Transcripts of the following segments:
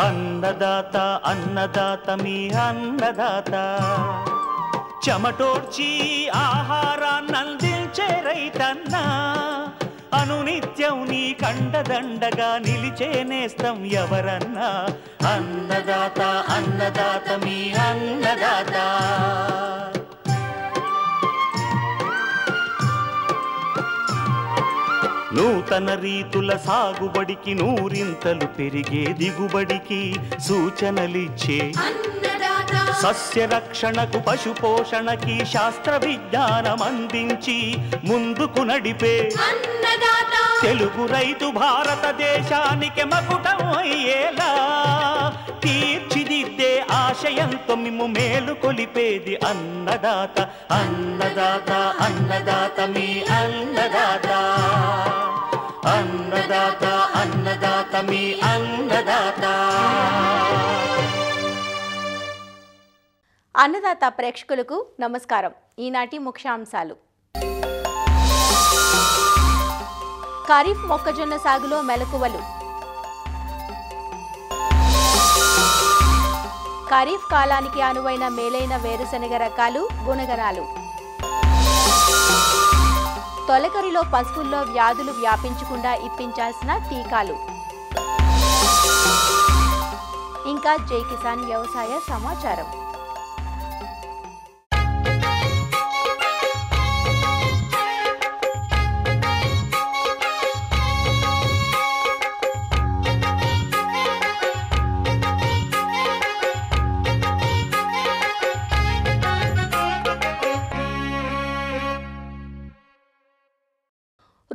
అన్నదాత అన్నదాత మీ అన్నదాత చెమటోడ్చి ఆహారాన్నందించే రైతన్నా అనునిత్యం నీ కండదండగా నిలిచే నేస్తం ఎవరన్నా అన్నదాత అన్నదాత మీ అన్నదాత నూతన రీతుల సాగుబడికి నూరింతలు పెరిగే దిగుబడికి సూచనలిచ్చే సస్య రక్షణకు పశు పోషణకి శాస్త్ర విజ్ఞానం అందించి ముందుకు నడిపే తెలుగు రైతు భారతదేశానికి మకుటం అయ్యేలా తీర్చిదిద్దే ఆశయంతో మిమ్ము మేలు కొలిపేది అన్నదాత అన్నదాత అన్నదాత మీ అన్నదాత అన్నదాత అన్నదాత మీ అన్నదాత. అన్నదాత ప్రేక్షకులకు నమస్కారం. ఈనాటి ముఖ్యాంశాలు. ఖరీఫ్ మొక్కజొన్న సాగులో మెలకువలు. ఖరీఫ్ కాలానికి అనువైన మేలైన వేరుశనగ రకాలు గుణగణాలు. తొలకరిలో పశువుల్లో వ్యాధులు వ్యాపించకుండా ఇప్పించాల్సిన టీకాలు. ఇంకా జై కిసాన్ వ్యవసాయ సమాచారం.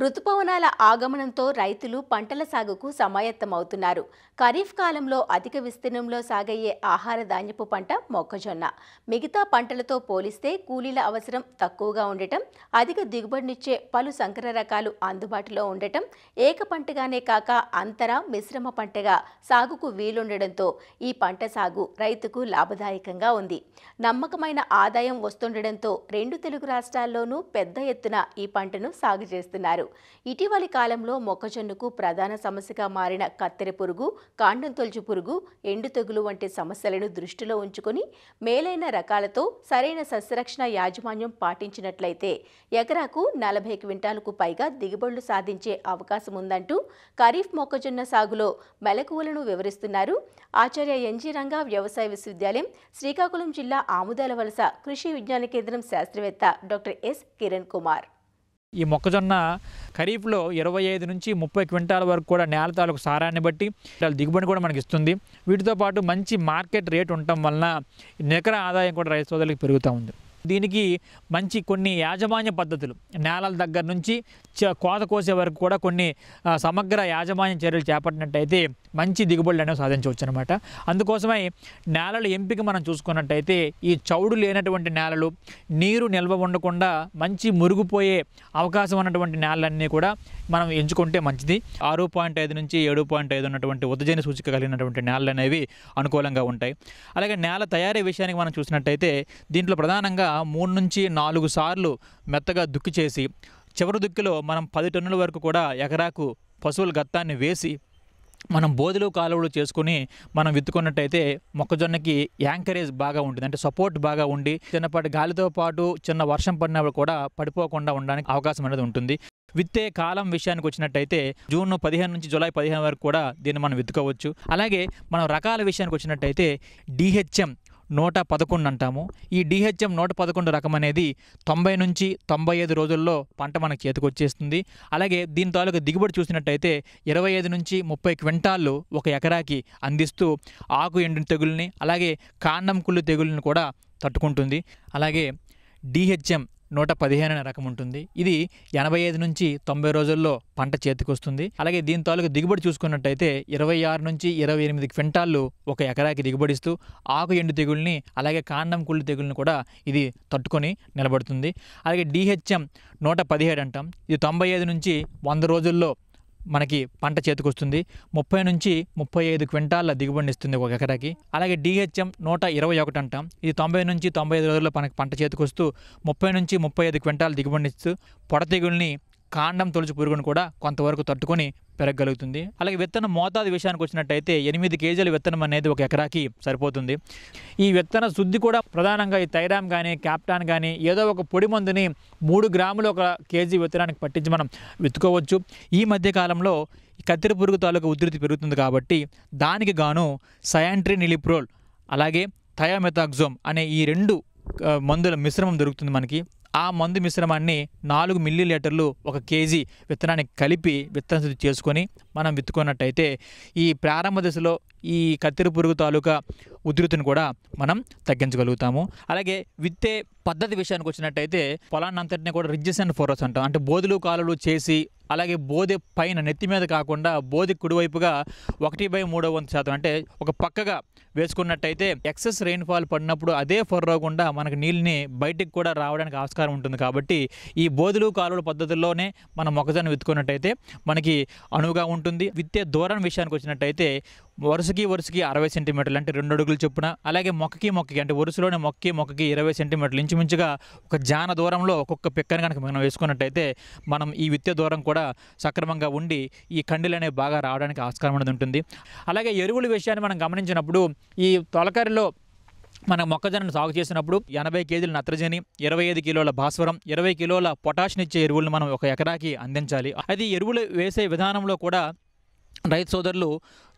రుతుపవనాల ఆగమనంతో రైతులు పంటల సాగుకు సమాయత్తమవుతున్నారు. ఖరీఫ్ కాలంలో అధిక విస్తీర్ణంలో సాగయ్యే ఆహార ధాన్యపు పంట మొక్కజొన్న. మిగతా పంటలతో పోలిస్తే కూలీల అవసరం తక్కువగా ఉండటం, అధిక దిగుబడినిచ్చే పలు సంకర రకాలు అందుబాటులో ఉండటం, ఏక పంటగానే కాక అంతర మిశ్రమ పంటగా సాగుకు వీలుండటంతో ఈ పంట సాగు రైతుకు లాభదాయకంగా ఉంది. నమ్మకమైన ఆదాయం వస్తుండటంతో రెండు తెలుగు రాష్ట్రాల్లోనూ పెద్ద ఎత్తున ఈ పంటను సాగు చేస్తున్నారు. ఇటీవలి కాలంలో మొక్కజొన్నకు ప్రధాన సమస్యగా మారిన కత్తెర పురుగు, కాండం తొలుచు పురుగు, ఎండు తెగులు వంటి సమస్యలను దృష్టిలో ఉంచుకుని మేలైన రకాలతో సరైన సస్యరక్షణ యాజమాన్యం పాటించినట్లయితే ఎకరాకు 40 క్వింటాలకు పైగా దిగుబడులు సాధించే అవకాశం ఉందంటూ ఖరీఫ్ మొక్కజొన్న సాగులో మెలకువలను వివరిస్తున్నారు ఆచార్య ఎన్జీ రంగా వ్యవసాయ విశ్వవిద్యాలయం, శ్రీకాకుళం జిల్లా ఆముదాల వలస కృషి విజ్ఞాన కేంద్రం శాస్త్రవేత్త డాక్టర్ ఎస్ కిరణ్ కుమార్. ఈ మొక్కజొన్న ఖరీఫ్లో 25 నుంచి 30 క్వింటాల వరకు కూడా నేల తాలూకు సారాన్ని బట్టి దిగుబడి కూడా మనకి ఇస్తుంది. వీటితో పాటు మంచి మార్కెట్ రేట్ ఉండటం వలన నికర ఆదాయం కూడా రైతు సోదరులకు పెరుగుతూ ఉంది. దీనికి మంచి కొన్ని యాజమాన్య పద్ధతులు, నేలల దగ్గర నుంచి కోత కోసే వరకు కూడా కొన్ని సమగ్ర యాజమాన్య చర్యలు చేపట్టినట్టయితే మంచి దిగుబడులు అనేవి సాధించవచ్చు అనమాట. అందుకోసమై నేలల ఎంపిక మనం చూసుకున్నట్టయితే ఈ చౌడు లేనటువంటి నేలలు, నీరు నిల్వ ఉండకుండా మంచి మురుగుపోయే అవకాశం ఉన్నటువంటి నేలలన్నీ కూడా మనం ఎంచుకుంటే మంచిది. 6.5 నుంచి 7.5 ఉన్నటువంటి ఉదజని సూచిక కలిగినటువంటి నేలలు అనేవి అనుకూలంగా ఉంటాయి. అలాగే నేల తయారీ విషయానికి మనం చూసినట్టయితే దీంట్లో ప్రధానంగా 3 నుంచి 4 సార్లు మెత్తగా దుక్కి చేసి చివరి దుక్కిలో మనం 10 టన్నుల వరకు కూడా ఎకరాకు పశువుల గత్తాన్ని వేసి మనం బోధులు కాలువలు చేసుకుని మనం విత్తుకున్నట్టయితే మొక్కజొన్నకి యాంకరేజ్ బాగా ఉంటుంది. అంటే సపోర్ట్ బాగా ఉండి చిన్నపాటి గాలితో పాటు చిన్న వర్షం పడినప్పుడు కూడా పడిపోకుండా ఉండడానికి అవకాశం అనేది ఉంటుంది. విత్తే కాలం విషయానికి వచ్చినట్టయితే జూన్ 15 నుంచి జూలై 15 వరకు కూడా దీన్ని మనం విత్తుకోవచ్చు. అలాగే మనం రకాల విషయానికి వచ్చినట్టయితే DHM 111 అంటాము. ఈ DHM 111 రకం అనేది 90 నుంచి 95 రోజుల్లో పంట మనకు చేతికి వచ్చేస్తుంది. అలాగే దీని తాలూకు దిగుబడి చూసినట్టయితే 25 నుంచి 30 క్వింటాళ్ళు ఒక ఎకరాకి అందిస్తూ ఆకు ఎండు తెగుల్ని అలాగే కాండం కుళ్ళు తెగుల్ని కూడా తట్టుకుంటుంది. అలాగే DHM 115 అనే రకం ఉంటుంది. ఇది 85 నుంచి 90 రోజుల్లో పంట చేతికి వస్తుంది. అలాగే దీని తాలూకు దిగుబడి చూసుకున్నట్టయితే 26 నుంచి 28 క్వింటాళ్ళు ఒక ఎకరాకి దిగుబడిస్తూ ఆకు ఎండు తెగుల్ని అలాగే కాండం కుళ్ళు తెగుల్ని కూడా ఇది తట్టుకొని నిలబడుతుంది. అలాగే DHM 117 అంటాం. ఇది 95 నుంచి 100 రోజుల్లో మనకి పంట చేతికొస్తుంది. 30 నుంచి 35 క్వింటాల దిగుబడిని ఇస్తుంది ఒక ఎకరాకి. అలాగే DHM 121 అంటాం. ఇది 90 నుంచి 95 రోజుల్లో మనకి పంట చేతికొస్తూ 30 నుంచి 35 క్వింటాల దిగుబడిని ఇస్తూ పొడ తెగుల్ని కాండం తొలుచు పురుగును కూడా కొంతవరకు తట్టుకొని పెరగలుగుతుంది. అలాగే విత్తన మోతాదు విషయానికి వచ్చినట్టయితే 8 కేజీల విత్తనం అనేది ఒక ఎకరాకి సరిపోతుంది. ఈ విత్తన శుద్ధి కూడా ప్రధానంగా ఈ థైరామ్ కానీ క్యాప్టాన్ కానీ ఏదో ఒక పొడి మందుని 3 గ్రాములు ఒక కేజీ విత్తనానికి పట్టించి మనం విత్తుకోవచ్చు. ఈ మధ్య కాలంలో కత్తెర పురుగు తాలూకు ఉధృతి పెరుగుతుంది కాబట్టి దానికి గాను సయాంట్రినిలిప్రోల్ అలాగే థయామెథాక్సోమ్ అనే ఈ 2 మందుల మిశ్రమం దొరుకుతుంది మనకి. ఆ మందు మిశ్రమాన్ని 4 మిల్లీలీటర్లు ఒక కేజీ విత్తనానికి కలిపి విత్తన శుద్ధి చేసుకొని మనం విత్తుకున్నట్టయితే ఈ ప్రారంభ దశలో ఈ కత్తెర పురుగు తాలూకా ఉధృతిని కూడా మనం తగ్గించగలుగుతాము. అలాగే విత్తే పద్ధతి విషయానికి వచ్చినట్టయితే పొలాన్ని అంతటినీ కూడా రిడ్జెస్ అండ్ ఫోరస్ అంటాం. అంటే బోధులు కాలువలు చేసి అలాగే బోధె పైన నెత్తి మీద కాకుండా బోధి కుడివైపుగా 1/3 అంటే ఒక పక్కగా వేసుకున్నట్టయితే ఎక్సెస్ రెయిన్ఫాల్ పడినప్పుడు అదే ఫర్రో గుండా మనకు నీళ్ళని బయటికి కూడా రావడానికి ఆస్కారం ఉంటుంది. కాబట్టి ఈ బోధులు కాలువల పద్ధతుల్లోనే మనం మొక్కజొన్న విత్తుకున్నట్టయితే మనకి అనువుగా ఉంటుంది. విత్తే దూరం విషయానికి వచ్చినట్టయితే వరుసకి 60 సెంటీమీటర్లు అంటే 2 అడుగులు చొప్పున, అలాగే మొక్కకి అంటే వరుసలోనే మొక్కకి 20 సెంటీమీటర్లు ఇంచుమించుగా ఒక జాన దూరంలో ఒక్కొక్క పిక్కని కనుక మనం వేసుకున్నట్టయితే మనం ఈ విత్తే దూరం కూడా సక్రమంగా ఉండి ఈ కండీలు అనేవి బాగా రావడానికి ఆస్కారం అనేది ఉంటుంది. అలాగే ఎరువుల విషయాన్ని మనం గమనించినప్పుడు ఈ తొలకరిలో మన మొక్కజొన్నను సాగు చేసినప్పుడు 80 కేజీల నత్రజని, 25 కిలోల భాస్వరం, 20 కిలోల పొటాషియం ఇచ్చే ఎరువులను మనం ఒక ఎకరాకి అందించాలి. అది ఎరువులు వేసే విధానంలో కూడా రైతు సోదరులు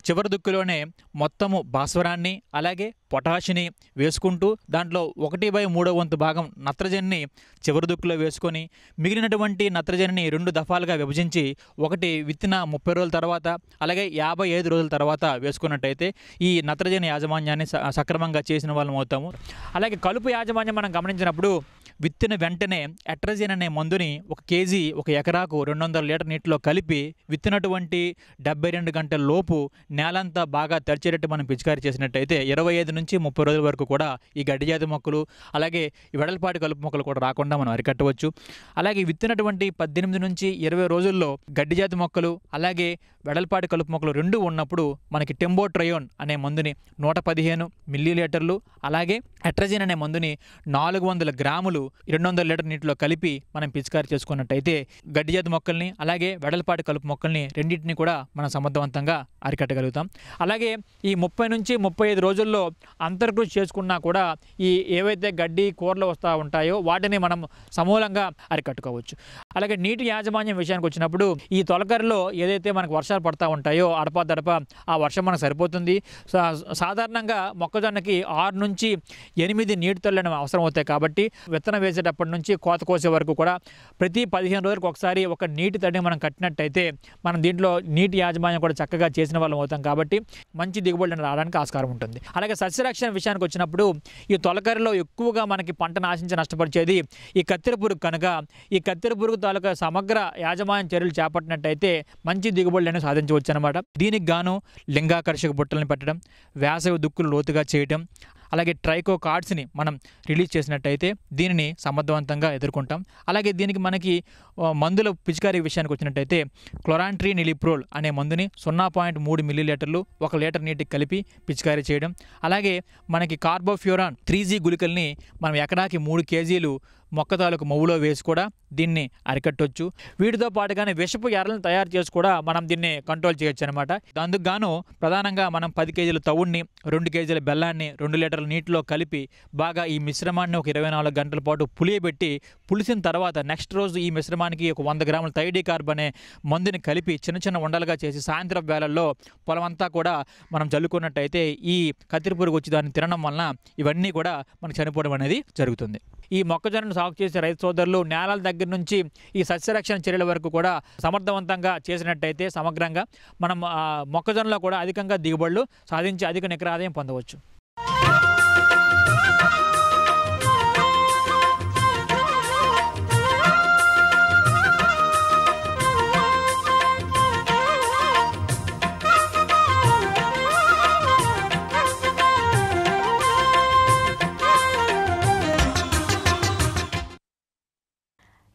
చివరి దుక్కులోనే మొత్తము భాస్వరాన్ని అలాగే పొటాషిని వేసుకుంటూ దాంట్లో 1/3 భాగం నత్రజనిని చివరి దుక్కులో వేసుకొని మిగిలినటువంటి నత్రజనిని 2 దఫాలుగా విభజించి ఒకటి విత్తిన 30 రోజుల తర్వాత అలాగే 55 రోజుల తర్వాత వేసుకున్నట్టయితే ఈ నత్రజని యాజమాన్యాన్ని సక్రమంగా చేసిన వాళ్ళం అవుతాము. అలాగే కలుపు యాజమాన్యం మనం గమనించినప్పుడు విత్తిన వెంటనే అట్రజిన్ అనే మందుని ఒక కేజీ ఒక ఎకరాకు 200 లీటర్ నీటిలో కలిపి విత్తినటువంటి 72 గంటల లోపు నేలంతా బాగా తడిచేటట్టు మనం పిచికారీ చేసినట్టయితే 25 నుంచి 30 రోజుల వరకు కూడా ఈ గడ్డి జాతి మొక్కలు అలాగే ఈ వెడల్పాటి కలుపు మొక్కలు కూడా రాకుండా మనం అరికట్టవచ్చు. అలాగే విత్తినటువంటి 18 నుంచి 20 రోజుల్లో గడ్డి జాతి మొక్కలు అలాగే వెడల్పాటి కలుపు మొక్కలు 2 ఉన్నప్పుడు మనకి టెంబోట్రయోన్ అనే మందుని 115 మిల్లీలీటర్లు అలాగే అట్రజిన్ అనే మందుని 400 గ్రాములు 200 లీటర్ నీటిలో కలిపి మనం పిచికారీ చేసుకున్నట్టయితే గడ్డి జాతి మొక్కల్ని అలాగే వెడల్పాటి కలుపు మొక్కల్ని రెండింటిని కూడా మనం సమర్థవంతంగా అరికట్టగలుగుతాం. అలాగే ఈ 30 నుంచి 35 రోజుల్లో అంతర్కృషి చేసుకున్నా కూడా ఈ ఏవైతే గడ్డి కూరలు వస్తూ ఉంటాయో వాటిని మనం సమూలంగా అరికట్టుకోవచ్చు. అలాగే నీటి యాజమాన్యం విషయానికి వచ్చినప్పుడు ఈ తొలకరిలో ఏదైతే మనకు వర్షాలు పడతా ఉంటాయో అడపా ఆ వర్షం మనకు సరిపోతుంది. సాధారణంగా మొక్కజొన్నకి 6 నుంచి 8 నీటి తొలెలు అవసరం అవుతాయి. కాబట్టి విత్తనం వేసేటప్పటి నుంచి కోత కోసే వరకు కూడా ప్రతి 15 రోజులకు ఒకసారి ఒక నీటి తడిని మనం కట్టినట్టయితే మనం దీంట్లో నీటి యాజమాన్యం కూడా చక్కగా చేసిన వాళ్ళం అవుతాం. కాబట్టి మంచి దిగుబడి రావడానికి ఆస్కారం ఉంటుంది. అలాగే సస్యరక్షణ విషయానికి వచ్చినప్పుడు ఈ తొలకరిలో ఎక్కువగా మనకి పంటను ఆశించి నష్టపరిచేది ఈ కత్తెర పురుగు కనుక ఈ కత్తెర పురుగు తాలూకా సమగ్ర యాజమాన్య చర్యలు చేపట్టినట్టయితే మంచి దిగుబడులను సాధించవచ్చు అనమాట. దీనికి గాను లింగాకర్షక బుట్టలను పెట్టడం, వేసవి దుక్కులు లోతుగా చేయటం, అలాగే ట్రైకో కార్డ్స్ని మనం రిలీజ్ చేసినట్టయితే దీనిని సమర్థవంతంగా ఎదుర్కొంటాం. అలాగే దీనికి మనకి మందుల పిచికారీ విషయానికి వచ్చినట్టయితే క్లోరాంట్రినిలిప్రోల్ అనే మందుని 0.3 మిల్లీలీటర్లు 1 లీటర్ నీటికి కలిపి పిచికారీ చేయడం. అలాగే మనకి కార్బోఫ్యూరాన్ 3G గుళికల్ని మనం ఎకరాకి 3 కేజీలు మొక్క తాలూకు మొవ్వులో వేసి కూడా దీన్ని అరికట్టవచ్చు. వీటితో పాటుగానే విషపు ఎర్రలను తయారు చేసి కూడా మనం దీన్ని కంట్రోల్ చేయొచ్చు అనమాట. అందుకు గాను ప్రధానంగా మనం 10 కేజీల తవుడిని 2 కేజీల బెల్లాన్ని 2 లీటర్ల నీటిలో కలిపి బాగా ఈ మిశ్రమాన్ని ఒక 24 గంటల పాటు పులియబెట్టి పులిసిన తర్వాత నెక్స్ట్ రోజు ఈ మిశ్రమానికి ఒక 100 గ్రాముల థైడికార్బ్ అనే మందుని కలిపి చిన్న ఉండలుగా చేసి సాయంత్రం వేళల్లో పొలం అంతా కూడా మనం చల్లుకున్నట్టయితే ఈ కత్తెర పురుగు వచ్చి దాన్ని తినడం వలన ఇవన్నీ కూడా మనకు చనిపోవడం అనేది జరుగుతుంది. ఈ మొక్కజొన్నను సాగు చేసే రైతు సోదరులు నేలల దగ్గర నుంచి ఈ సస్యరక్షణ చర్యల వరకు కూడా సమర్థవంతంగా చేసినట్టయితే సమగ్రంగా మనం మొక్కజొన్నలో కూడా అధికంగా దిగుబడులు సాధించి అధిక నికర ఆదాయం పొందవచ్చు.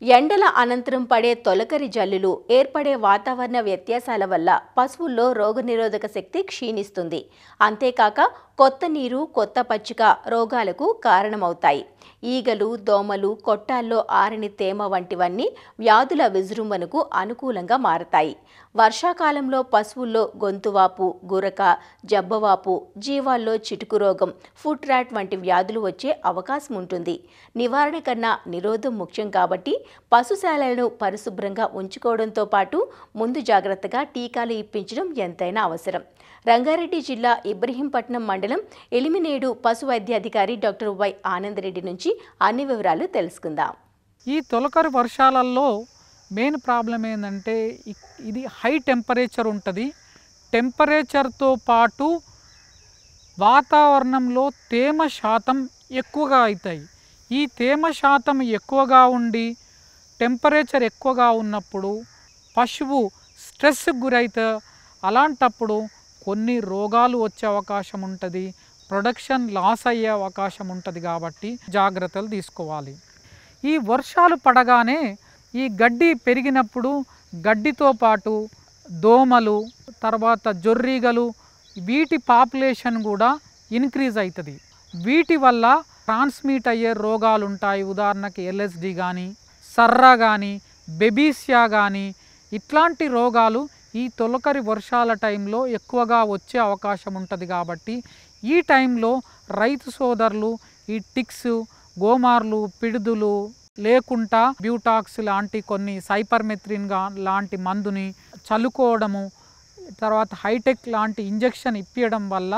ఎండల అనంతరం పడే తొలకరి జల్లులు ఏర్పడే వాతావరణ వ్యత్యాసాల వల్ల పశువుల్లో రోగనిరోధక శక్తి క్షీణిస్తుంది. అంతేకాక కొత్త నీరు, కొత్త పచ్చిక రోగాలకు కారణమవుతాయి. ఈగలు, దోమలు, కొట్టాల్లో ఆరని తేమ వంటివన్నీ వ్యాధుల విజృంభణకు అనుకూలంగా మారతాయి. వర్షాకాలంలో పశువుల్లో గొంతువాపు, గురక, జబ్బవాపు, జీవాల్లో చిటుకు రోగం, ఫుట్ ర్యాట్ వంటి వ్యాధులు వచ్చే అవకాశం ఉంటుంది. నివారణ కన్నా నిరోధం ముఖ్యం కాబట్టి పశుశాలలను పరిశుభ్రంగా ఉంచుకోవడంతో పాటు ముందు జాగ్రత్తగా టీకాలు ఇప్పించడం ఎంతైనా అవసరం. రంగారెడ్డి జిల్లా ఇబ్రహీంపట్నం మండలం ఎలిమినేడు పశు వైద్యాధికారి డాక్టర్ వై ఆనందరెడ్డి నుంచి అన్ని వివరాలు తెలుసుకుందాం. ఈ తొలకరి వర్షాలలో మెయిన్ ప్రాబ్లం ఏంటంటే ఇది హై టెంపరేచర్ ఉంటుంది. టెంపరేచర్తో పాటు వాతావరణంలో తేమ శాతం ఎక్కువగా అవుతాయి. ఈ తేమ శాతం ఎక్కువగా ఉండి టెంపరేచర్ ఎక్కువగా ఉన్నప్పుడు పశువు స్ట్రెస్కి గురైతే అలాంటప్పుడు కొన్ని రోగాలు వచ్చే అవకాశం ఉంటుంది, ప్రొడక్షన్ లాస్ అయ్యే అవకాశం ఉంటుంది. కాబట్టి జాగ్రత్తలు తీసుకోవాలి. ఈ వర్షాలు పడగానే ఈ గడ్డి పెరిగినప్పుడు గడ్డితో పాటు దోమలు, తర్వాత జొర్రీగలు, వీటి పాపులేషన్ కూడా ఇంక్రీజ్ అవుతుంది. వీటి వల్ల ట్రాన్స్మిట్ అయ్యే రోగాలు ఉంటాయి. ఉదాహరణకి ఎల్ఎస్డి కానీ, సర్రా కానీ, బెబీసియా కానీ, ఇట్లాంటి రోగాలు ఈ తొలకరి వర్షాల టైంలో ఎక్కువగా వచ్చే అవకాశం ఉంటుంది. కాబట్టి ఈ టైంలో రైతు సోదరులు ఈ టిక్స్, గోమార్లు, పిడుదులు లేకుండా బ్యూటాక్స్ లాంటి కొన్ని సైపర్మెత్రిన్ లాంటి మందుని చల్లుకోవడము, తర్వాత హైటెక్ లాంటి ఇంజెక్షన్ ఇప్పించడం వల్ల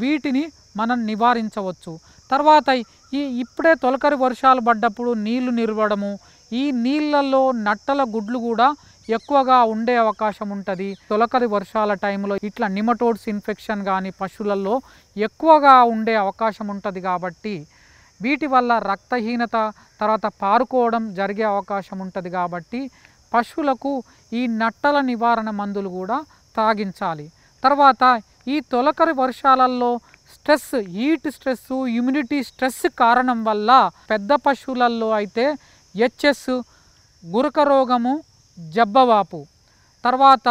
వీటిని మనం నివారించవచ్చు. తర్వాత ఇప్పుడే తొలకరి వర్షాలు పడ్డప్పుడు నీళ్లు నిలవడము, ఈ నీళ్ళల్లో నట్టల గుడ్లు కూడా ఎక్కువగా ఉండే అవకాశం ఉంటుంది. తొలకరి వర్షాల టైంలో ఇట్లా నిమటోడ్స్ ఇన్ఫెక్షన్ కానీ పశువులలో ఎక్కువగా ఉండే అవకాశం ఉంటుంది. కాబట్టి వీటి వల్ల రక్తహీనత, తర్వాత పారుకోవడం జరిగే అవకాశం ఉంటుంది. కాబట్టి పశువులకు ఈ నట్టల నివారణ మందులు కూడా తాగించాలి. తర్వాత ఈ తొలకరి వర్షాలలో stress, heat stress, immunity stress కారణం వల్ల పెద్ద పశువులలో అయితే హెచ్ఎస్, గురక రోగము, జబ్బవాపు, తర్వాత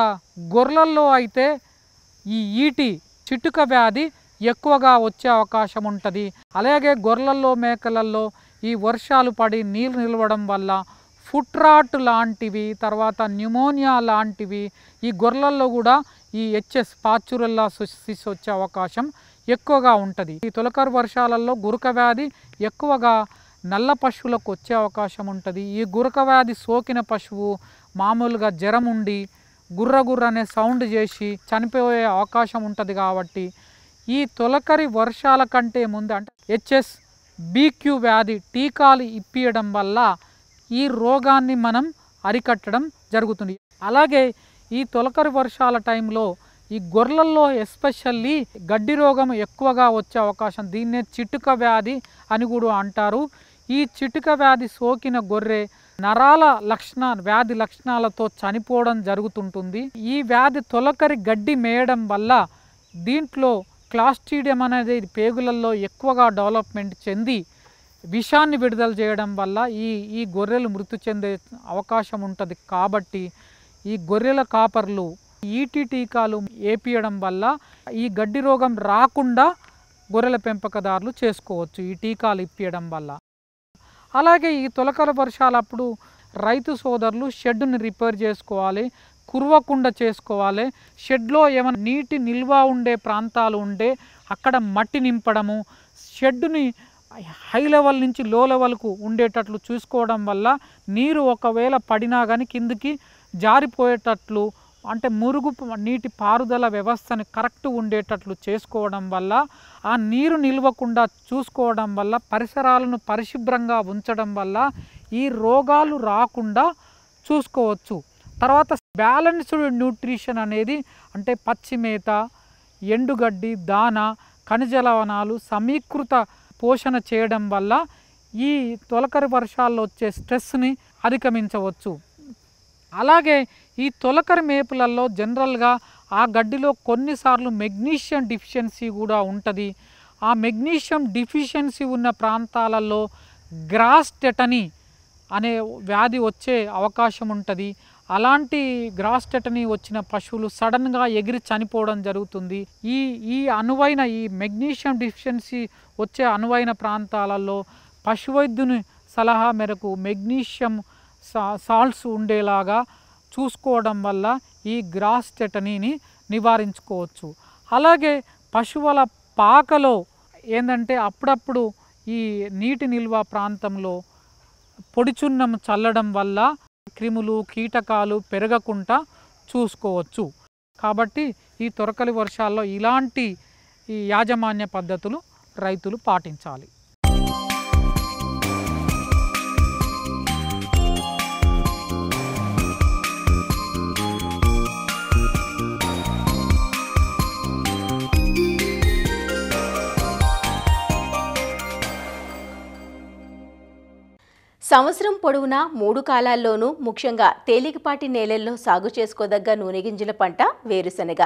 గొర్రెల్లో అయితే ఈ ఈటి, చిటుక వ్యాధి ఎక్కువగా వచ్చే అవకాశం ఉంటుంది. అలాగే గొర్రెల్లో, మేకలలో ఈ వర్షాలు పడి నీళ్ళు నిలవడం వల్ల ఫుట్ రాట్ లాంటివి, తర్వాత న్యూమోనియా లాంటివి, ఈ గొర్రెల్లో కూడా ఈ హెచ్ఎస్, పాచురెల్లా సిస్ వచ్చే అవకాశం ఎక్కువగా ఉంటుంది. ఈ తొలకరి వర్షాలలో గురక వ్యాధి ఎక్కువగా నల్ల పశువులకు వచ్చే అవకాశం ఉంటుంది. ఈ గురక వ్యాధి సోకిన పశువు మామూలుగా జ్వరం ఉండి గుర్ర అనే సౌండ్ చేసి చనిపోయే అవకాశం ఉంటుంది. కాబట్టి ఈ తొలకరి వర్షాల కంటే ముందు అంటే హెచ్ఎస్, బీక్యూ వ్యాధి టీకాలు ఇప్పించడం వల్ల ఈ రోగాన్ని మనం అరికట్టడం జరుగుతుంది. అలాగే ఈ తొలకరి వర్షాల టైంలో ఈ గొర్రెల్లో ఎస్పెషల్లీ గడ్డి రోగం ఎక్కువగా వచ్చే అవకాశం, దీన్నే చిటుక వ్యాధి అని కూడా అంటారు. ఈ చిటుక వ్యాధి సోకిన గొర్రె నరాల వ్యాధి లక్షణాలతో చనిపోవడం జరుగుతుంటుంది. ఈ వ్యాధి తొలకరి గడ్డి మేయడం వల్ల దీంట్లో క్లాస్ట్రీడియం అనేది పేగులలో ఎక్కువగా డెవలప్మెంట్ చెంది విషాన్ని విడుదల చేయడం వల్ల ఈ గొర్రెలు మృతి చెందే అవకాశం ఉంటుంది. కాబట్టి ఈ గొర్రెల కాపర్లు ఈటీ టీకాలు ఏపీయడం వల్ల ఈ గడ్డి రోగం రాకుండా గొర్రెల పెంపకదారులు చేసుకోవచ్చు ఈ టీకాలు ఇప్పించడం వల్ల. అలాగే ఈ తొలకరి వర్షాలప్పుడు రైతు సోదరులు షెడ్డుని రిపేర్ చేసుకోవాలి, కురవకుండా చేసుకోవాలి. షెడ్లో ఏమైనా నీటి నిల్వ ఉండే ప్రాంతాలు ఉంటే అక్కడ మట్టి నింపడము, షెడ్డుని హై లెవెల్ నుంచి లో లెవెల్కు ఉండేటట్లు చూసుకోవడం వల్ల నీరు ఒకవేళ పడినా కానీ కిందికి జారిపోయేటట్లు, అంటే మురుగు నీటి పారుదల వ్యవస్థని కరెక్ట్ ఉండేటట్లు చేసుకోవడం వల్ల, ఆ నీరు నిల్వకుండా చూసుకోవడం వల్ల, పరిసరాలను పరిశుభ్రంగా ఉంచడం వల్ల ఈ రోగాలు రాకుండా చూసుకోవచ్చు. తర్వాత బ్యాలెన్స్డ్ న్యూట్రిషన్ అనేది అంటే పచ్చి మేత, ఎండుగడ్డి, దాన, ఖనిజ లవణాలు సమీకృత పోషణ చేయడం వల్ల ఈ తొలకరి వర్షాల్లో వచ్చే స్ట్రెస్ని అధిగమించవచ్చు. అలాగే ఈ తొలకరి మేపులలో జనరల్గా ఆ గడ్డిలో కొన్నిసార్లు మెగ్నీషియం డిఫిషియన్సీ కూడా ఉంటుంది. ఆ మెగ్నీషియం డిఫిషియన్సీ ఉన్న ప్రాంతాలలో గ్రాస్ టెటనీ అనే వ్యాధి వచ్చే అవకాశం ఉంటుంది. అలాంటి గ్రాస్ టెటనీ వచ్చిన పశువులు సడన్గా ఎగిరి చనిపోవడం జరుగుతుంది. ఈ అనువైన ఈ మెగ్నీషియం డిఫిషియన్సీ వచ్చే అనువైన ప్రాంతాలలో పశువైద్యుని సలహా మేరకు మెగ్నీషియం సాల్ట్స్ ఉండేలాగా చూసుకోవడం వల్ల ఈ గ్రాస్ టెటనీని నివారించుకోవచ్చు. అలాగే పశువుల పాకలో ఏంటంటే అప్పుడప్పుడు ఈ నీటి నిల్వ ప్రాంతంలో పొడిచున్నం చల్లడం వల్ల క్రిములు కీటకాలు పెరగకుండా చూసుకోవచ్చు. కాబట్టి ఈ తొరకరి వర్షాల్లో ఇలాంటి ఈ యాజమాన్య పద్ధతులు రైతులు పాటించాలి. సంవత్సరం పొడవునా 3 కాలాల్లోనూ ముఖ్యంగా తేలికపాటి నేలల్లో సాగు చేసుకోదగ్గ నూనె గింజల పంట వేరుశనగ.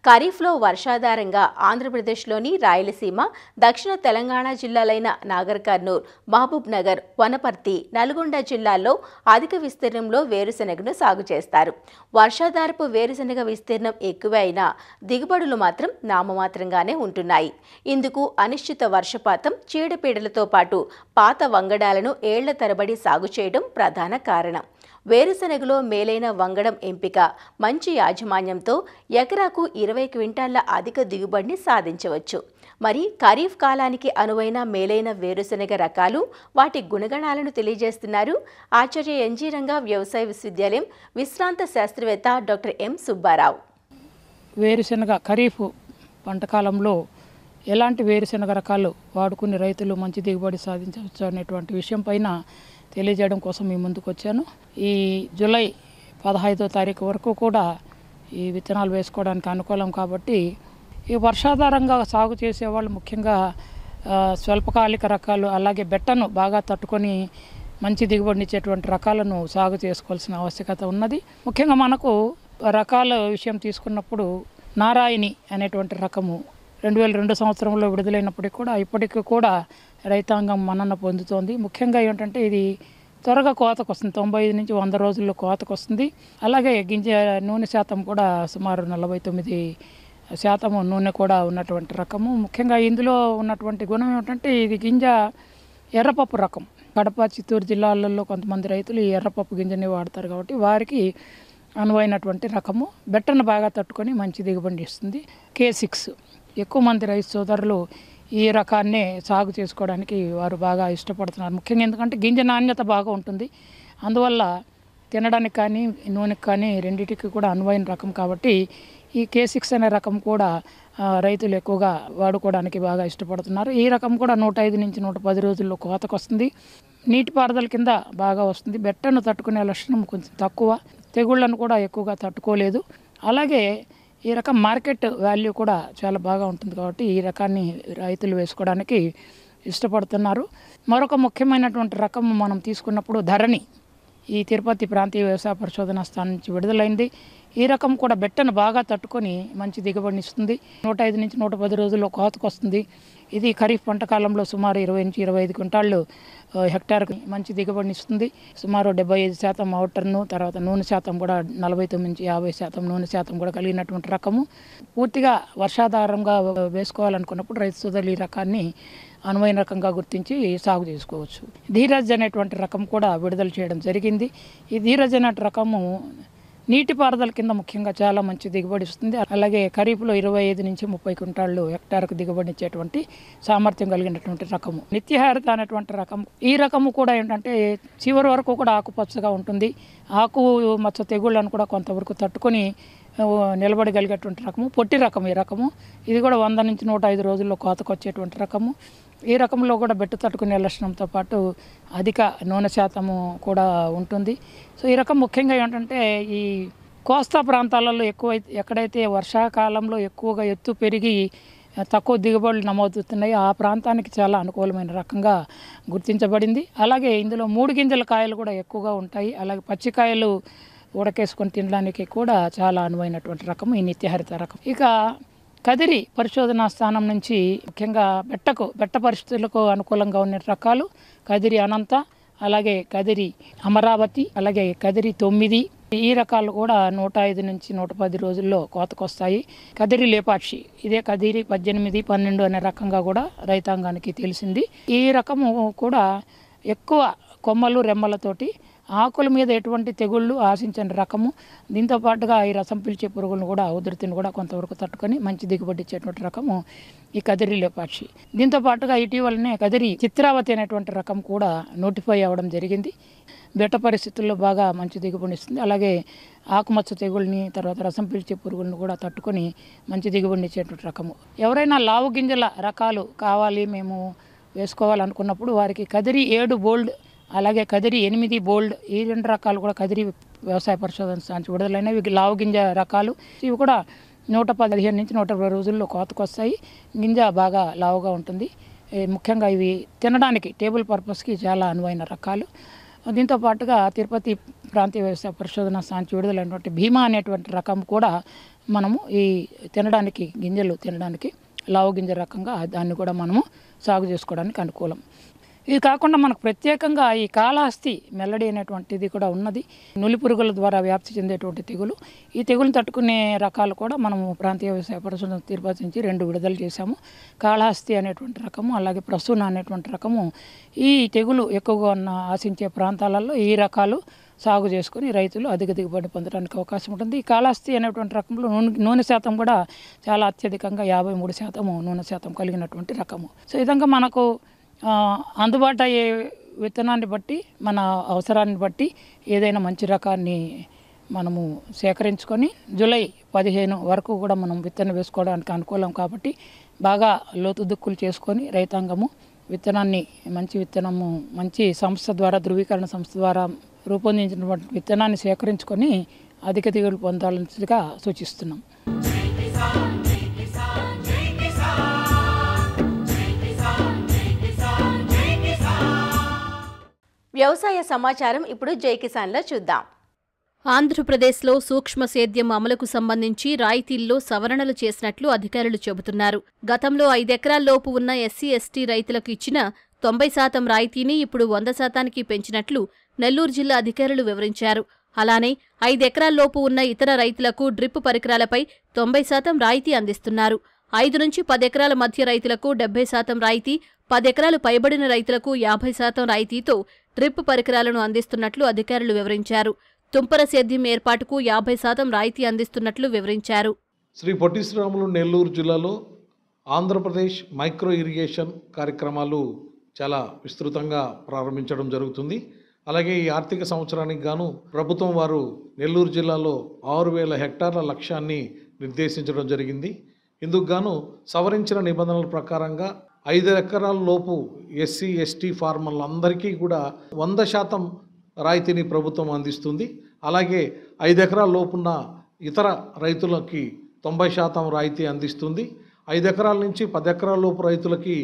ఖరీఫ్లో వర్షాధారంగా ఆంధ్రప్రదేశ్లోని రాయలసీమ, దక్షిణ తెలంగాణ జిల్లాలైన నాగర్ కర్నూల్, మహబూబ్ నగర్, వనపర్తి, నల్గొండ జిల్లాల్లో అధిక విస్తీర్ణంలో వేరుశనగను సాగు చేస్తారు. వర్షాధారపు వేరుశనగ విస్తీర్ణం ఎక్కువే అయినా దిగుబడులు మాత్రం నామమాత్రంగానే ఉంటున్నాయి. ఇందుకు అనిశ్చిత వర్షపాతం, చీడపీడలతో పాటు పాత వంగడాలను ఏళ్ల తరబడి సాగు చేయడం ప్రధాన కారణం. వేరుశనగలో మేలైన వంగడం ఎంపిక, మంచి యాజమాన్యంతో ఎకరాకు 20 క్వింటాళ్ల అధిక దిగుబడిని సాధించవచ్చు. మరి ఖరీఫ్ కాలానికి అనువైన మేలైన వేరుశనగ రకాలు, వాటి గుణగణాలను తెలియజేస్తున్నారు ఆచార్య ఎన్జీ రంగా వ్యవసాయ విశ్వవిద్యాలయం విశ్రాంత శాస్త్రవేత్త డాక్టర్ ఎం సుబ్బారావు. వేరుశనగ ఖరీఫ్ పంటకాలంలో ఎలాంటి వేరుశనగ రకాలు వాడుకుని రైతులు మంచి దిగుబడి సాధించవచ్చు అనేటువంటి విషయం పైన తెలియజేయడం కోసం మీ ముందుకు వచ్చాను. ఈ జూలై 15వ తారీఖు వరకు కూడా ఈ విత్తనాలు వేసుకోవడానికి అనుకూలం కాబట్టి ఈ వర్షాధారంగా సాగు చేసేవాళ్ళు ముఖ్యంగా స్వల్పకాలిక రకాలు, అలాగే బెట్టను బాగా తట్టుకొని మంచి దిగుబడినిచ్చేటువంటి రకాలను సాగు చేసుకోవాల్సిన ఆవశ్యకత ఉన్నది. ముఖ్యంగా మనకు రకాల విషయం తీసుకున్నప్పుడు నారాయణి అనేటువంటి రకము 2002 సంవత్సరంలో విడుదలైనప్పటికీ కూడా ఇప్పటికీ కూడా రైతాంగం మన్నన పొందుతోంది. ముఖ్యంగా ఏంటంటే ఇది త్వరగా కోతకు వస్తుంది, 95 నుంచి 100 రోజుల్లో కోతకు వస్తుంది. అలాగే గింజ నూనె శాతం కూడా సుమారు 49% నూనె కూడా ఉన్నటువంటి రకము. ముఖ్యంగా ఇందులో ఉన్నటువంటి గుణం ఏమిటంటే ఇది గింజ ఎర్రపప్పు రకం. కడప, చిత్తూరు జిల్లాలలో కొంతమంది రైతులు ఈ ఎర్రపప్పు గింజని వాడతారు కాబట్టి వారికి అనువైనటువంటి రకము. బెట్టను బాగా తట్టుకొని మంచి దిగుబడి ఇస్తుంది. K6 ఎక్కువ మంది రైతు సోదరులు ఈ రకాన్నే సాగు చేసుకోవడానికి వారు బాగా ఇష్టపడుతున్నారు. ముఖ్యంగా ఎందుకంటే గింజ నాణ్యత బాగా ఉంటుంది. అందువల్ల తినడానికి కానీ నూనెకి కానీ రెండింటికి కూడా అనువైన రకం కాబట్టి ఈ K6 అనే రకం కూడా రైతులు ఎక్కువగా వాడుకోవడానికి బాగా ఇష్టపడుతున్నారు. ఈ రకం కూడా 105 నుంచి 110 రోజుల్లో కోతకు వస్తుంది. నీటిపారుదల కింద బాగా వస్తుంది. బెట్టను తట్టుకునే లక్షణం కొంచెం తక్కువ, తెగుళ్లను కూడా ఎక్కువగా తట్టుకోలేదు. అలాగే ఈ రకం మార్కెట్ వాల్యూ కూడా చాలా బాగా ఉంటుంది కాబట్టి ఈ రకాన్ని రైతులు వేసుకోవడానికి ఇష్టపడుతున్నారు. మరొక ముఖ్యమైనటువంటి రకం మనం తీసుకున్నప్పుడు ధరణి, ఈ తిరుపతి ప్రాంతీయ వ్యవసాయ పరిశోధనా స్థానం నుంచి విడుదలైంది. ఈ రకం కూడా బెట్టను బాగా తట్టుకొని మంచి దిగుబడిని ఇస్తుంది. 105 నుంచి 110 రోజుల్లో కోతకు వస్తుంది. ఇది ఖరీఫ్ పంట కాలంలో సుమారు 20 నుంచి 25 క్వింటాళ్ళు హెక్టార్కు మంచి దిగుబడిని ఇస్తుంది. సుమారు 75% ఔటర్ను, తర్వాత నూనె శాతం కూడా 49 నుంచి 50% నూనె శాతం కూడా కలిగినటువంటి రకము. పూర్తిగా వర్షాధారంగా వేసుకోవాలనుకున్నప్పుడు రైతు సోదరులు ఈ రకాన్ని అనువైన రకంగా గుర్తించి సాగు చేసుకోవచ్చు. ధీరజ్ అనేటువంటి రకం కూడా విడుదల చేయడం జరిగింది. ఈ ధీరజ్ అనే రకము నీటిపారుదల కింద ముఖ్యంగా చాలా మంచి దిగుబడి ఇస్తుంది. అలాగే ఖరీఫ్లో 25 నుంచి 30 క్వింటాళ్ళు హెక్టార్కు దిగుబడి ఇచ్చేటువంటి సామర్థ్యం కలిగినటువంటి రకము. నిత్యహారిత అనేటువంటి రకం. ఈ రకము కూడా ఏంటంటే చివరి వరకు కూడా ఆకుపచ్చగా ఉంటుంది. ఆకు మచ్చ తెగుళ్ళను కూడా కొంతవరకు తట్టుకొని నిలబడగలిగేటువంటి రకము. పొట్టి రకం ఈ రకము. ఇది కూడా 100 నుంచి 105 రోజుల్లో కోతకు వచ్చేటువంటి రకము. ఈ రకంలో కూడా బెట్టు తట్టుకునే లక్షణంతో పాటు అధిక నూనె శాతము కూడా ఉంటుంది. సో ఈ రకం ముఖ్యంగా ఏంటంటే ఈ కోస్తా ప్రాంతాలలో ఎక్కడైతే వర్షాకాలంలో ఎక్కువగా ఎత్తు పెరిగి తక్కువ దిగుబడులు నమోదవుతున్నాయి ఆ ప్రాంతానికి చాలా అనుకూలమైన రకంగా గుర్తించబడింది. అలాగే ఇందులో 3 గింజల కాయలు కూడా ఎక్కువగా ఉంటాయి. అలాగే పచ్చికాయలు ఉడకేసుకొని తినడానికి కూడా చాలా అనువైనటువంటి రకం ఈ నిత్యహరిత రకం. ఇక కదిరి పరిశోధనా స్థానం నుంచి ముఖ్యంగా బెట్ట పరిస్థితులకు అనుకూలంగా ఉన్న రకాలు కదిరి అనంత, అలాగే కదిరి అమరావతి, అలాగే కదిరి 9, ఈ రకాలు కూడా 105 నుంచి 110 రోజుల్లో కోతకొస్తాయి. కదిరి లేపాక్షి, ఇదే కదిరి 18, 12 అనే రకంగా కూడా రైతాంగానికి తెలిసింది. ఈ రకము కూడా ఎక్కువ కొమ్మలు రెమ్మలతోటి ఆకుల మీద ఎటువంటి తెగుళ్ళు ఆశించని రకము. దీంతో పాటుగా ఈ రసం పీల్చే పురుగులను కూడా ఉధృతిని కూడా కొంతవరకు తట్టుకొని మంచి దిగుబడి ఇచ్చేటువంటి రకము ఈ కదిరి లేపాక్షి. దీంతో పాటుగా ఇటీవలనే కదిరి చిత్రావతి అనేటువంటి రకం కూడా నోటిఫై అవ్వడం జరిగింది. బెట్ట పరిస్థితుల్లో బాగా మంచి దిగుబడి ఇస్తుంది. అలాగే ఆకుమచ్చ తెగుళ్ళని, తర్వాత రసం పీల్చే పురుగులను కూడా తట్టుకొని మంచి దిగుబడిని ఇచ్చేటువంటి రకము. ఎవరైనా లావు గింజల రకాలు కావాలి మేము వేసుకోవాలనుకున్నప్పుడు వారికి కదిరి 7 బోల్డ్, అలాగే కదిరి 8 బోల్డ్, ఈ 2 రకాలు కూడా కదిరి వ్యవసాయ పరిశోధన సంస్థ విడుదలైనవి లావు గింజ రకాలు. ఇవి కూడా 115 నుంచి 120 రోజుల్లో కోతకొస్తాయి. గింజ బాగా లావుగా ఉంటుంది. ముఖ్యంగా ఇవి తినడానికి టేబుల్ పర్పస్కి చాలా అనువైన రకాలు. దీంతో పాటుగా తిరుపతి ప్రాంతీయ వ్యవసాయ పరిశోధన సంస్థ విడుదలైనటువంటి భీమా అనేటువంటి రకం కూడా మనము ఈ తినడానికి గింజలు తినడానికి లావు గింజ రకంగా దాన్ని కూడా మనము సాగు చేసుకోవడానికి అనుకూలం. ఇది కాకుండా మనకు ప్రత్యేకంగా ఈ కాళహస్తి మెల్లడి అనేటువంటిది కూడా ఉన్నది. నులి పురుగుల ద్వారా వ్యాప్తి చెందేటువంటి తెగులు. ఈ తెగులు తట్టుకునే రకాలు కూడా మనము ప్రాంతీయ వ్యవసాయ పరిశోధన తిరుపతి నుంచి 2 విడుదల చేశాము. కాళహస్తి అనేటువంటి రకము, అలాగే ప్రసూన అనేటువంటి రకము. ఈ తెగులు ఎక్కువగా ఉన్న ఆశించే ప్రాంతాలలో ఈ రకాలు సాగు చేసుకొని రైతులు అధిక దిగుబడి పొందడానికి అవకాశం ఉంటుంది. ఈ కాళహస్తి అనేటువంటి రకంలో నూనె శాతం కూడా చాలా అత్యధికంగా 53% నూనె శాతం కలిగినటువంటి రకము. సో ఈ విధంగా మనకు అందుబాటు అయ్యే విత్తనాన్ని బట్టి, మన అవసరాన్ని బట్టి ఏదైనా మంచి రకాన్ని మనము సేకరించుకొని జూలై 15 వరకు కూడా మనం విత్తనం వేసుకోవడానికి అనుకూలం. కాబట్టి బాగా లోతు దుక్కులు చేసుకొని రైతాంగము విత్తనాన్ని, మంచి విత్తనము మంచి సంస్థ ద్వారా, ధృవీకరణ సంస్థ ద్వారా రూపొందించినటువంటి విత్తనాన్ని సేకరించుకొని అధిక దిగుబడి పొందాల్సిందిగా సూచిస్తున్నాం. వ్యవసాయ సమాచారం ఇప్పుడు జై కిసాన్లో చూద్దాం. ఆంధ్రప్రదేశ్లో సూక్ష్మ సేద్యం అమలుకు సంబంధించి రాయితీల్లో సవరణలు చేసినట్లు అధికారులు చెబుతున్నారు. గతంలో 5 ఎకరాల్లోపు ఉన్న ఎస్సీ, ఎస్టీ రైతులకు ఇచ్చిన 90% రాయితీని ఇప్పుడు 100%కి పెంచినట్లు నెల్లూరు జిల్లా అధికారులు వివరించారు. అలానే 5 ఎకరాల్లోపు ఉన్న ఇతర రైతులకు డ్రిప్ పరికరాలపై 90% రాయితీ అందిస్తున్నారు. 5 నుంచి 10 ఎకరాల మధ్య రైతులకు 70% రాయితీ, 10 ఎకరాలు పైబడిన రైతులకు 50% రాయితీతో డ్రిప్ పరికరాలను అందిస్తున్నట్లు అధికారులు వివరించారు. తుంపర సేద్యం ఏర్పాటుకు 50% రాయితీ అందిస్తున్నట్లు వివరించారు. శ్రీ పొట్టి శ్రీరాములు నెల్లూరు జిల్లాలో ఆంధ్రప్రదేశ్ మైక్రో ఇరిగేషన్ కార్యక్రమాలు చాలా విస్తృతంగా ప్రారంభించడం జరుగుతుంది. అలాగే ఈ ఆర్థిక సంవత్సరానికి గాను ప్రభుత్వం వారు నెల్లూరు జిల్లాలో 6,000 హెక్టార్ల లక్ష్యాన్ని నిర్దేశించడం జరిగింది. ఇందుకు గాను సవరించిన నిబంధనల ప్రకారంగా 5 ఎకరాల లోపు ఎస్సీ, ఎస్టీ ఫార్మర్లందరికీ కూడా 100% రాయితీని ప్రభుత్వం అందిస్తుంది. అలాగే 5 ఎకరాల లోపున్న ఇతర రైతులకి 90% రాయితీ అందిస్తుంది. 5 ఎకరాల నుంచి 10 ఎకరాల లోపు రైతులకి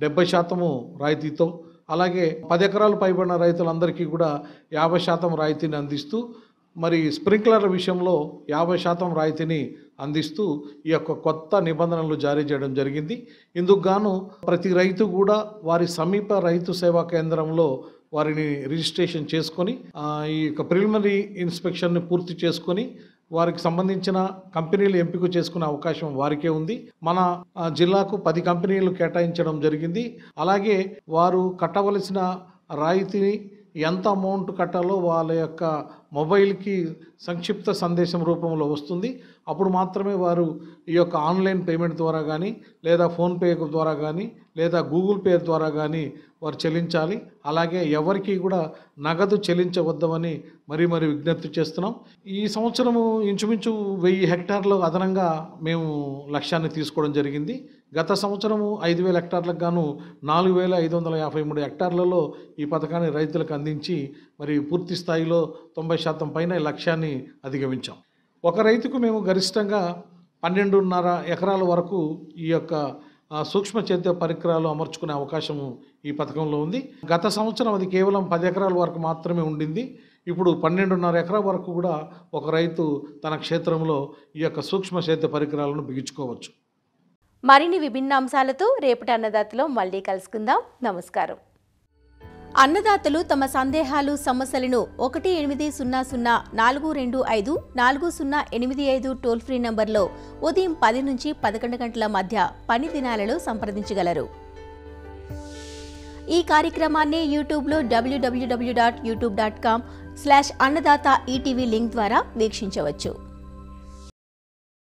70% రాయితీతో, అలాగే 10 ఎకరాలు పైబడిన రైతులందరికీ కూడా 50% రాయితీని అందిస్తూ, మరి స్ప్రింక్లర్ల విషయంలో 50% రాయితీని అందిస్తూ ఈ యొక్క కొత్త నిబంధనలు జారీ చేయడం జరిగింది. ఇందుకు గాను ప్రతి రైతు కూడా వారి సమీప రైతు సేవా కేంద్రంలో వారిని రిజిస్ట్రేషన్ చేసుకొని ఈ యొక్క ప్రిలిమినరీ ఇన్స్పెక్షన్ని పూర్తి చేసుకొని వారికి సంబంధించిన కంపెనీలు ఎంపిక చేసుకునే అవకాశం వారికే ఉంది. మన జిల్లాకు 10 కంపెనీలు కేటాయించడం జరిగింది. అలాగే వారు కట్టవలసిన రాయితీని ఎంత అమౌంట్ కట్టాలో వాళ్ళ యొక్క మొబైల్కి సంక్షిప్త సందేశం రూపంలో వస్తుంది. అప్పుడు మాత్రమే వారు ఈ యొక్క ఆన్లైన్ పేమెంట్ ద్వారా కానీ, లేదా ఫోన్పే ద్వారా కానీ, లేదా గూగుల్ పే ద్వారా కానీ వారు చెల్లించాలి. అలాగే ఎవరికి కూడా నగదు చెల్లించవద్దని మరీ విజ్ఞప్తి చేస్తున్నాం. ఈ సంవత్సరము ఇంచుమించు 1000 హెక్టార్లు అదనంగా మేము లక్ష్యాన్ని తీసుకోవడం జరిగింది. గత సంవత్సరము 5,000 హెక్టార్లకు గాను 4,553 హెక్టార్లలో ఈ పథకాన్ని రైతులకు అందించి మరి పూర్తి స్థాయిలో 90% పైన లక్ష్యాన్ని అధిగమించాం. ఒక రైతుకు మేము గరిష్టంగా 12.5 ఎకరాల వరకు ఈ యొక్క సూక్ష్మ సేద్య పరికరాలు అమర్చుకునే అవకాశము ఈ పథకంలో ఉంది. గత సంవత్సరం అది కేవలం 10 ఎకరాల వరకు మాత్రమే ఉండింది. ఇప్పుడు 12.5 ఎకరాల వరకు కూడా ఒక రైతు తన క్షేత్రంలో ఈ యొక్క సూక్ష్మ సేద్య పరికరాలను బిగించుకోవచ్చు. మరిన్ని విభిన్న అంశాలతో రేపటి అన్నదాతలో మళ్ళీ కలుసుకుందాం. నమస్కారం. అన్నదాతలు తమ సందేహాలు సమస్యలను 1-800-425-4085 టోల్ ఫ్రీ నంబర్లో ఉదయం 10 నుంచి 11 గంటల మధ్య పని దినాలలో సంప్రదించగలరు. ఈ కార్యక్రమాన్ని యూట్యూబ్లో www.youtube.com/అన్నదాత ఈటీవీ లింక్ ద్వారా వీక్షించవచ్చు.